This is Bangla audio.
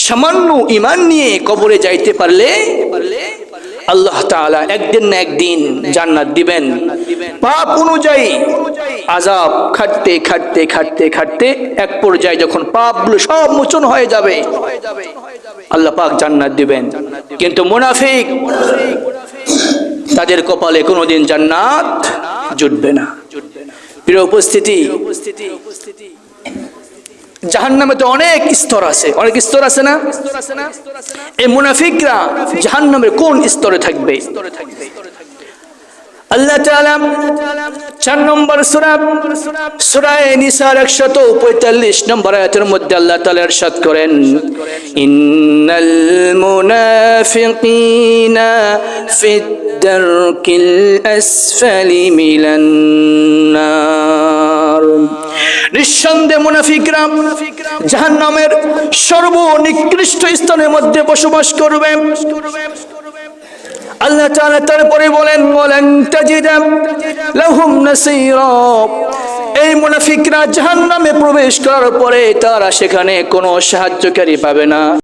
সামান্য ঈমান নিয়ে কবরে যাইতে পারলে আল্লাহ তাআলা একদিন না একদিন জান্নাত দিবেন। পাপ অনুযায়ী আযাব খাটতে খাটতে খাটতে খাটতে এক পর্যায়ে যখন পাপগুলো সব মোচন হয়ে যাবে আল্লাহ পাক জান্নাত দিবেন। কিন্তু মুনাফিক তাদের কপালে কোনোদিন জান্নাত জুটবে না। প্রিয় উপস্থিতি, জাহান্নামে তো অনেক স্তর আছে, অনেক স্তর আছে না? এই মুনাফিকরা জাহান্নামের কোন স্তরে থাকবে? আল্লাহ তাআলা 4 নম্বর সূরা নিসার 145 নম্বর আয়াতের মধ্যে আল্লাহ তাআলা ইরশাদ করেন, ইন্নাল মুনাফিকিনা ফিদ দারকিল আসফালি মিনান নার। নিঃসন্দেহে মুনাফিকরা জাহান্নামের সর্বনিকৃষ্ট স্থানের মধ্যে বসবাস করবে। আল্লাহ তাআলা তারপরে বলেন, ওয়ালান তাজিদা লাহুম নাসীরা। এই মুনাফিকরা জাহান্নামে প্রবেশ করার পরে তারা সেখানে কোনো সাহায্যকারী পাবে না।